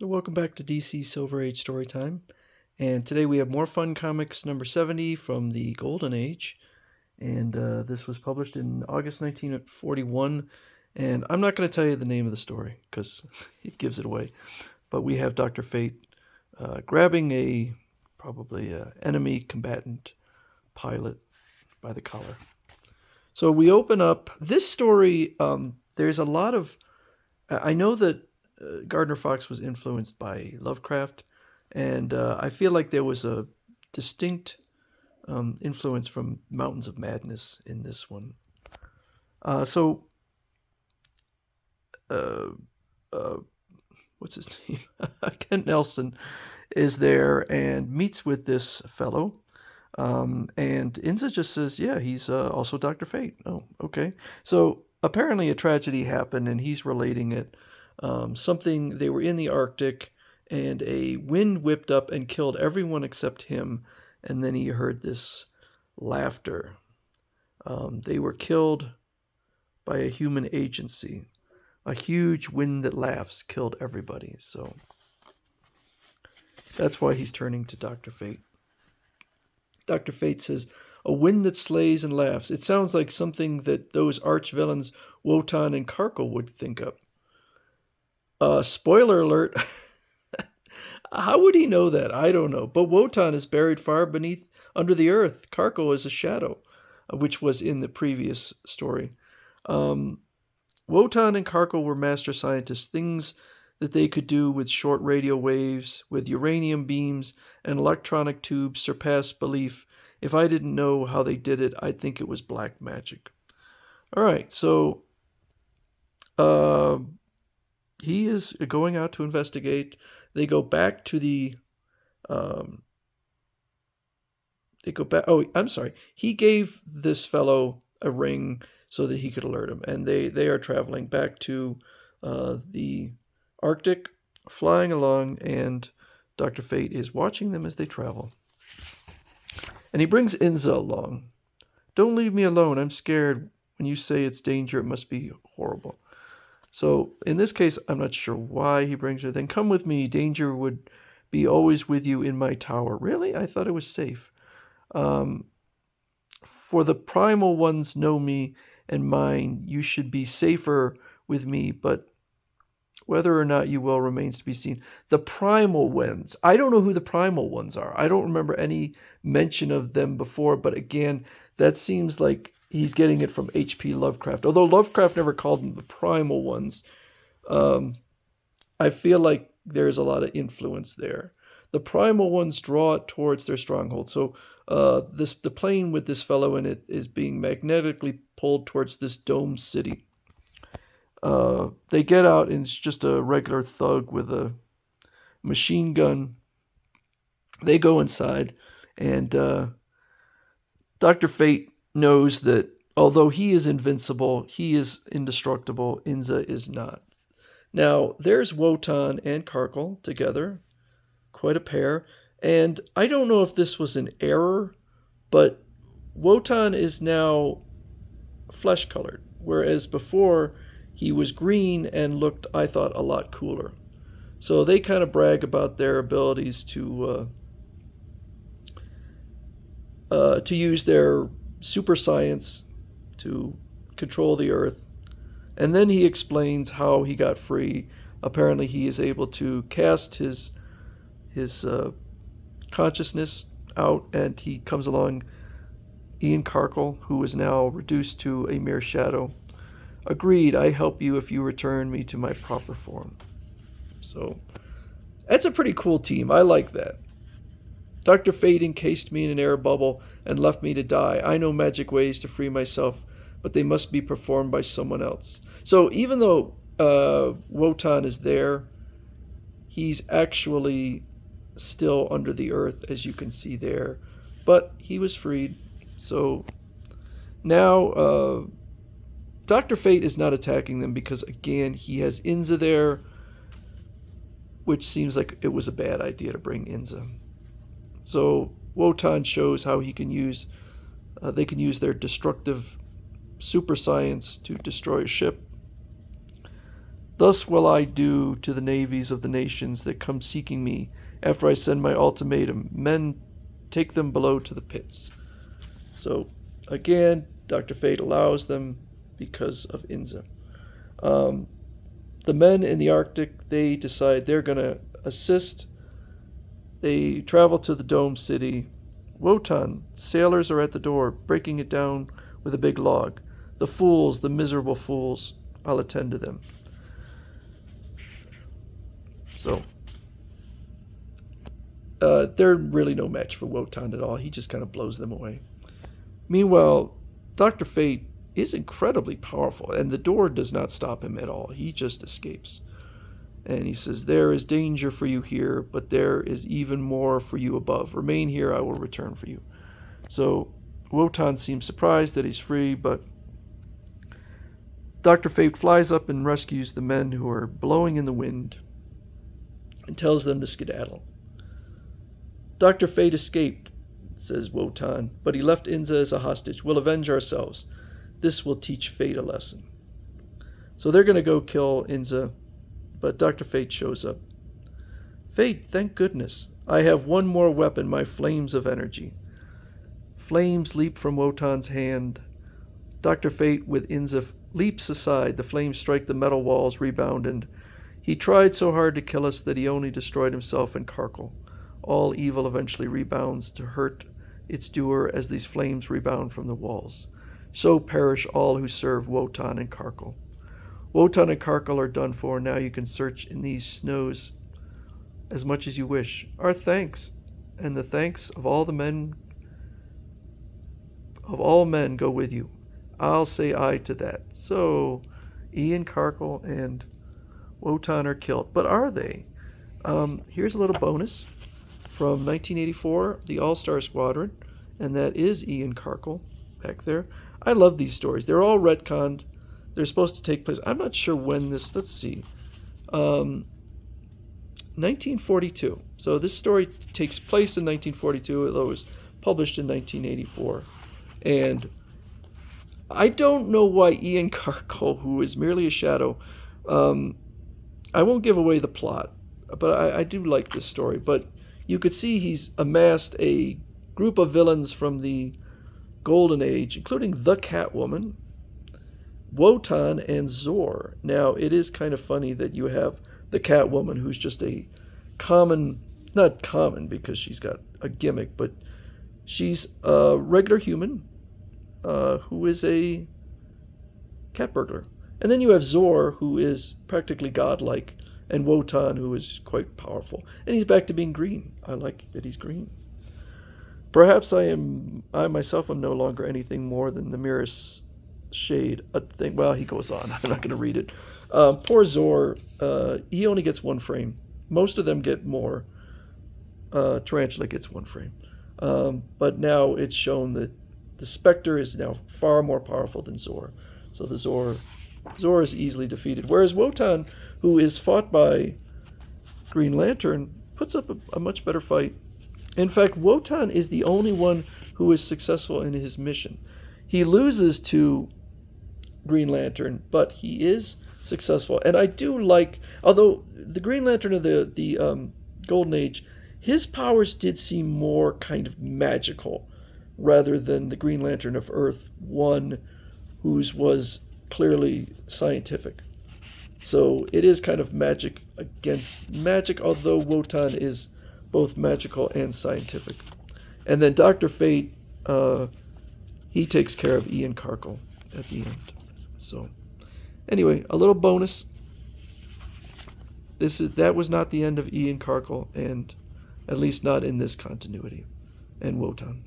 Welcome back to DC Silver Age Storytime. And today we have more Fun Comics number 70 from the Golden Age. And this was published in August 1941. And I'm not going to tell you the name of the story because it gives it away. But we have Dr. Fate grabbing probably a enemy combatant pilot by the collar. So we open up this story. There's a lot of. I know that Gardner Fox was influenced by Lovecraft, and I feel like there was a distinct influence from Mountains of Madness in this one. So, uh, uh, what's his name? Kent Nelson is there and meets with this fellow. And Inza just says, yeah, he's also Dr. Fate. Oh, okay. So apparently a tragedy happened, and he's relating it. Something, they were in the Arctic, and a wind whipped up and killed everyone except him. And then he heard this laughter. They were killed by a human agency. A huge wind that laughs killed everybody. So that's why he's turning to Dr. Fate. Dr. Fate says, a wind that slays and laughs. It sounds like something that those arch-villains Wotan and Karkull would think up. Spoiler alert. How would he know that? I don't know. But Wotan is buried far beneath, under the earth. Karkull is a shadow, which was in the previous story. Wotan and Karkull were master scientists. Things that they could do with short radio waves, with uranium beams, and electronic tubes surpassed belief. If I didn't know how they did it, I'd think it was black magic. All right, so he is going out to investigate. They go back to the. They go back. Oh, I'm sorry. He gave this fellow a ring so that he could alert him, and they are traveling back to the Arctic, flying along, and Dr. Fate is watching them as they travel. And he brings Inza along. Don't leave me alone. I'm scared. When you say it's danger, it must be horrible. So in this case, I'm not sure why he brings her. Then come with me. Danger would be always with you in my tower. Really? I thought it was safe. For the primal ones know me and mine. You should be safer with me, but whether or not you will remains to be seen. The primal ones. I don't know who the primal ones are. I don't remember any mention of them before, but again, that seems like he's getting it from H.P. Lovecraft. Although Lovecraft never called them the primal ones, I feel like there's a lot of influence there. The primal ones draw it towards their stronghold. So the plane with this fellow in it is being magnetically pulled towards this dome city. They get out, and it's just a regular thug with a machine gun. They go inside, and Dr. Fate knows that although he is invincible, he is indestructible. Inza is not. Now, there's Wotan and Karkull together, quite a pair. And I don't know if this was an error, but Wotan is now flesh-colored, whereas before he was green and looked, I thought, a lot cooler. So they kind of brag about their abilities to use their super science to control the earth. And then he explains how he got free. Apparently he is able to cast his consciousness out, and he comes along Ian Karkull, who is now reduced to a mere shadow. Agreed, I help you if you return me to my proper form. So that's a pretty cool team. I like that. Dr. Fate encased me in an air bubble and left me to die. I know magic ways to free myself, but they must be performed by someone else. So even though Wotan is there, he's actually still under the earth, as you can see there. But he was freed. So now Dr. Fate is not attacking them because, again, he has Inza there, which seems like it was a bad idea to bring Inza. So Wotan shows how he can use, they can use their destructive super science to destroy a ship. Thus will I do to the navies of the nations that come seeking me after I send my ultimatum. Men, take them below to the pits. So, again, Dr. Fate allows them because of Inza. The men in the Arctic, they decide they're going to assist. They travel to the Dome City. Wotan, sailors are at the door, breaking it down with a big log. The fools, the miserable fools, I'll attend to them. So, they're really no match for Wotan at all. He just kind of blows them away. Meanwhile, Dr. Fate is incredibly powerful, and the door does not stop him at all. He just escapes. And he says, there is danger for you here, but there is even more for you above. Remain here, I will return for you. So Wotan seems surprised that he's free, but Dr. Fate flies up and rescues the men who are blowing in the wind and tells them to skedaddle. Dr. Fate escaped, says Wotan, but he left Inza as a hostage. We'll avenge ourselves. This will teach Fate a lesson. So they're going to go kill Inza, but Dr. Fate shows up. Fate, thank goodness. I have one more weapon, my flames of energy. Flames leap from Wotan's hand. Dr. Fate with Inza leaps aside. The flames strike the metal walls, rebound, and he tried so hard to kill us that he only destroyed himself and Karkull. All evil eventually rebounds to hurt its doer as these flames rebound from the walls. So perish all who serve Wotan and Karkull. Wotan and Karkull are done for. Now you can search in these snows as much as you wish. Our thanks, and the thanks of all men go with you. I'll say aye to that. So Ian Karkull and Wotan are killed. But are they? Here's a little bonus from 1984, the All-Star Squadron, and that is Ian Karkull back there. I love these stories. They're all retconned. They're supposed to take place. I'm not sure when this, let's see. 1942. So this story takes place in 1942, although it was published in 1984. And I don't know why Ian Karkull, who is merely a shadow, I won't give away the plot, but I do like this story. But you could see he's amassed a group of villains from the Golden Age, including the Catwoman, Wotan, and Zor. Now, it is kind of funny that you have the Catwoman, who's just a common, not common because she's got a gimmick, but she's a regular human who is a cat burglar. And then you have Zor, who is practically godlike, and Wotan, who is quite powerful. And he's back to being green. I like that he's green. Perhaps I myself am no longer anything more than the merest shade. A thing. Well, he goes on. I'm not going to read it. Poor Zor, he only gets one frame. Most of them get more. Tarantula gets one frame. But now it's shown that the Spectre is now far more powerful than Zor. So the Zor is easily defeated. Whereas Wotan, who is fought by Green Lantern, puts up a much better fight. In fact, Wotan is the only one who is successful in his mission. He loses to Green Lantern, but he is successful. And I do like, although the Green Lantern of the Golden Age, his powers did seem more kind of magical rather than the Green Lantern of Earth 1, whose was clearly scientific. So it is kind of magic against magic, although Wotan is both magical and scientific. And then Dr. Fate, he takes care of Ian Karkull at the end. So anyway, a little bonus. That was not the end of Ian Karkull, and at least not in this continuity, and Wotan.